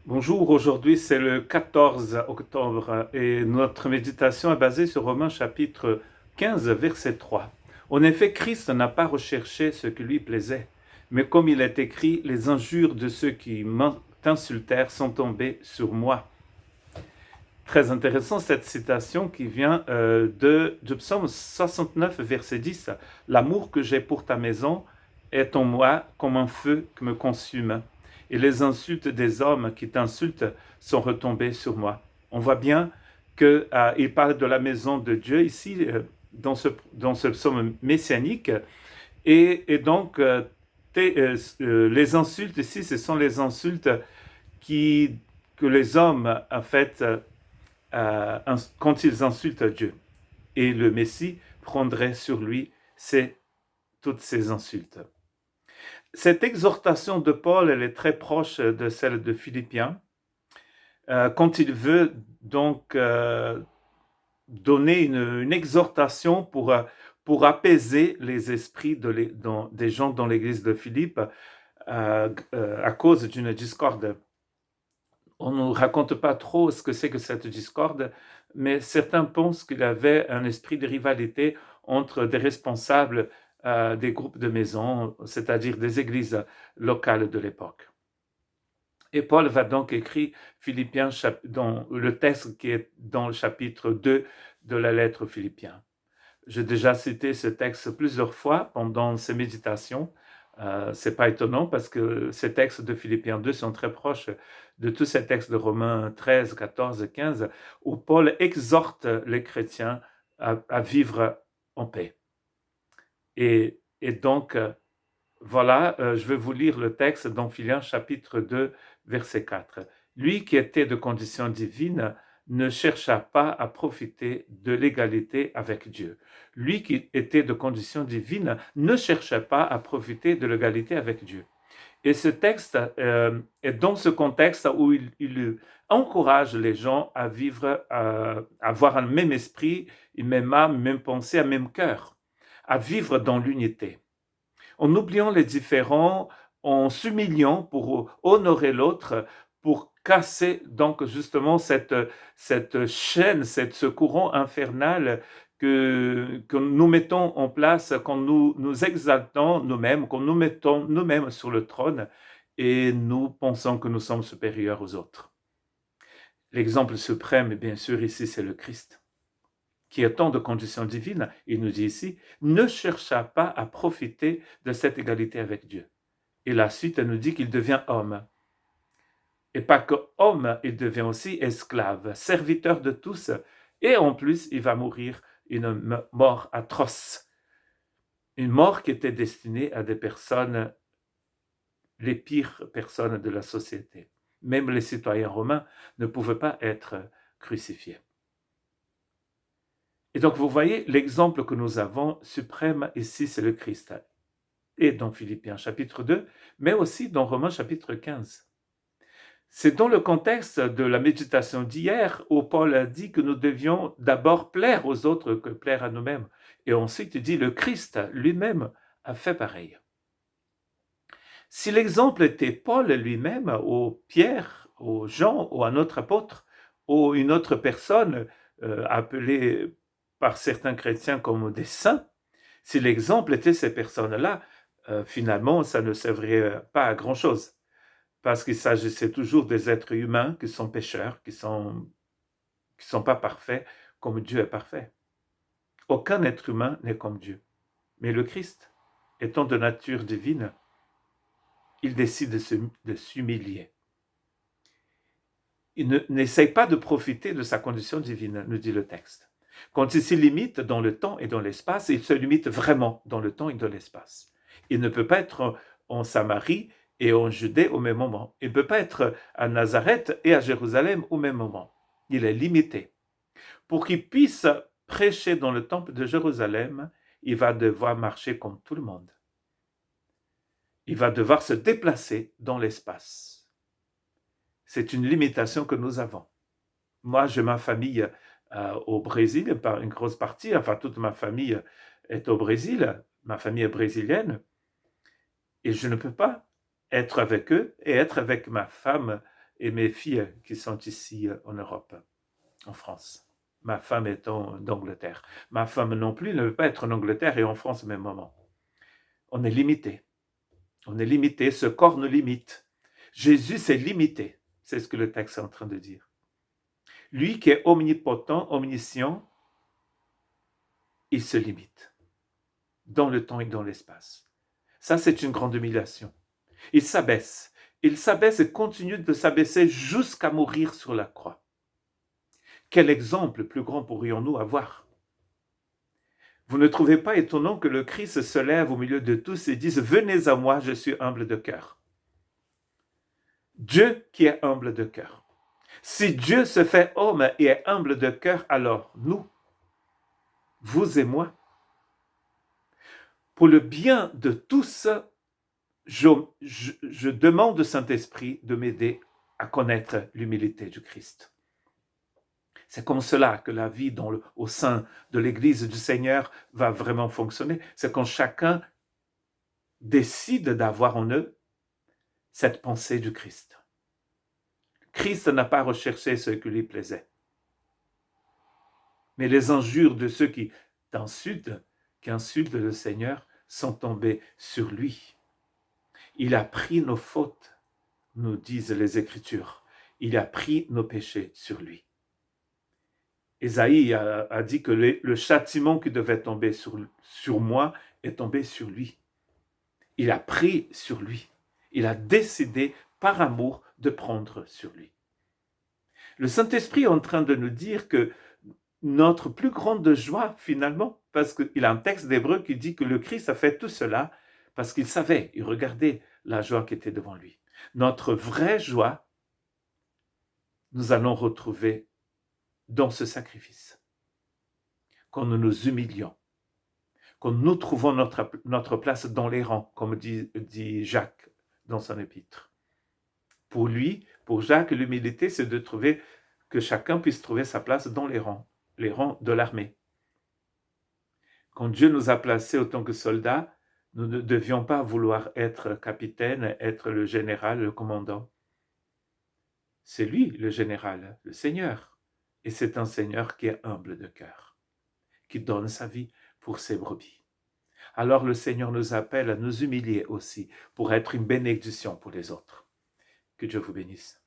Bonjour, aujourd'hui c'est le 14 octobre et notre méditation est basée sur Romains chapitre 15, verset 3. En effet, Christ n'a pas recherché ce qui lui plaisait, mais comme il est écrit, les injures de ceux qui t'insultèrent sont tombées sur moi. Très intéressant cette citation qui vient du psaume 69, verset 10. L'amour que j'ai pour ta maison est en moi comme un feu qui me consume. Et les insultes des hommes qui t'insultent sont retombées sur moi. On voit bien qu'il parle de la maison de Dieu ici, dans ce psaume messianique. Et donc, les insultes ici, ce sont les insultes que les hommes, en fait, quand ils insultent Dieu. Et le Messie prendrait sur lui toutes ces insultes. Cette exhortation de Paul, elle est très proche de celle de Philippiens, quand il veut donc donner une exhortation pour apaiser les esprits des gens dans l'église de Philippe à cause d'une discorde. On ne raconte pas trop ce que c'est que cette discorde, mais certains pensent qu'il y avait un esprit de rivalité entre des responsables des groupes de maisons, c'est-à-dire des églises locales de l'époque. Et Paul va donc écrire Philippiens, dans le texte qui est dans le chapitre 2 de la lettre Philippiens. J'ai déjà cité ce texte plusieurs fois pendant ces méditations. C'est pas étonnant parce que ces textes de Philippiens 2 sont très proches de tous ces textes de Romains 13, 14, 15, où Paul exhorte les chrétiens à vivre en paix. Et donc, voilà, je vais vous lire le texte dans Philippiens chapitre 2, verset 4. Lui qui était de condition divine ne chercha pas à profiter de l'égalité avec Dieu. Lui qui était de condition divine ne cherchait pas à profiter de l'égalité avec Dieu. Et ce texte est dans ce contexte où il encourage les gens à vivre, à avoir un même esprit, une même âme, une même pensée, un même cœur, à vivre dans l'unité. En oubliant les différends, en s'humiliant pour honorer l'autre, pour casser donc justement cette chaîne, ce courant infernal que nous mettons en place quand nous exaltons nous-mêmes, quand nous mettons nous-mêmes sur le trône et nous pensons que nous sommes supérieurs aux autres. L'exemple suprême, bien sûr, ici, c'est le Christ, qui étant de condition divine, il nous dit ici, ne chercha pas à profiter de cette égalité avec Dieu. Et la suite, elle nous dit qu'il devient homme. Et pas que homme, il devient aussi esclave, serviteur de tous. Et en plus, il va mourir une mort atroce. Une mort qui était destinée à des personnes, les pires personnes de la société. Même les citoyens romains ne pouvaient pas être crucifiés. Et donc, vous voyez, l'exemple que nous avons suprême ici, c'est le Christ. Et dans Philippiens chapitre 2, mais aussi dans Romains chapitre 15. C'est dans le contexte de la méditation d'hier où Paul a dit que nous devions d'abord plaire aux autres que plaire à nous-mêmes. Et ensuite, il dit le Christ lui-même a fait pareil. Si l'exemple était Paul lui-même, ou Pierre, ou Jean, ou un autre apôtre, ou une autre personne appelée par certains chrétiens comme des saints, si l'exemple était ces personnes-là, finalement, ça ne servirait pas à grand-chose. Parce qu'il s'agissait toujours des êtres humains qui sont pécheurs, qui sont pas parfaits, comme Dieu est parfait. Aucun être humain n'est comme Dieu. Mais le Christ, étant de nature divine, il décide de s'humilier. Il n'essaye pas de profiter de sa condition divine, nous dit le texte. Quand il se limite dans le temps et dans l'espace, il se limite vraiment dans le temps et dans l'espace. Il ne peut pas être en Samarie et en Judée au même moment. Il ne peut pas être à Nazareth et à Jérusalem au même moment. Il est limité. Pour qu'il puisse prêcher dans le temple de Jérusalem, il va devoir marcher comme tout le monde. Il va devoir se déplacer dans l'espace. C'est une limitation que nous avons. Moi, j'ai ma famille au Brésil, par une grosse partie, enfin toute ma famille est au Brésil, ma famille est brésilienne, et je ne peux pas être avec eux et être avec ma femme et mes filles qui sont ici en Europe, en France. Ma femme étant d'Angleterre. Ma femme non plus ne veut pas être en Angleterre et en France au même moment. On est limité. On est limité, ce corps nous limite. Jésus s'est limité. C'est ce que le texte est en train de dire. Lui qui est omnipotent, omniscient, il se limite dans le temps et dans l'espace. Ça, c'est une grande humiliation. Il s'abaisse. Il s'abaisse et continue de s'abaisser jusqu'à mourir sur la croix. Quel exemple plus grand pourrions-nous avoir? Vous ne trouvez pas étonnant que le Christ se lève au milieu de tous et dise « Venez à moi, je suis humble de cœur ». Dieu qui est humble de cœur. Si Dieu se fait homme et est humble de cœur, alors nous, vous et moi, pour le bien de tous, je demande au Saint-Esprit de m'aider à connaître l'humilité du Christ. C'est comme cela que la vie au sein de l'Église du Seigneur va vraiment fonctionner. C'est quand chacun décide d'avoir en eux cette pensée du Christ. Christ n'a pas recherché ce qui lui plaisait. Mais les injures de ceux qui insultent le Seigneur sont tombées sur lui. Il a pris nos fautes, nous disent les Écritures. Il a pris nos péchés sur lui. Ésaïe a dit que le châtiment qui devait tomber sur moi est tombé sur lui. Il a pris sur lui. Il a décidé par amour de prendre sur lui. Le Saint-Esprit est en train de nous dire que notre plus grande joie finalement, parce qu'il y a un texte d'Hébreu qui dit que le Christ a fait tout cela parce qu'il savait, il regardait la joie qui était devant lui. Notre vraie joie, nous allons retrouver dans ce sacrifice. Quand nous nous humilions, quand nous trouvons notre place dans les rangs, comme dit Jacques dans son épître. Pour lui, pour Jacques, l'humilité, c'est de trouver que chacun puisse trouver sa place dans les rangs de l'armée. Quand Dieu nous a placés autant que soldats, nous ne devions pas vouloir être capitaine, être le général, le commandant. C'est lui, le général, le Seigneur. Et c'est un Seigneur qui est humble de cœur, qui donne sa vie pour ses brebis. Alors le Seigneur nous appelle à nous humilier aussi pour être une bénédiction pour les autres. Que Dieu vous bénisse.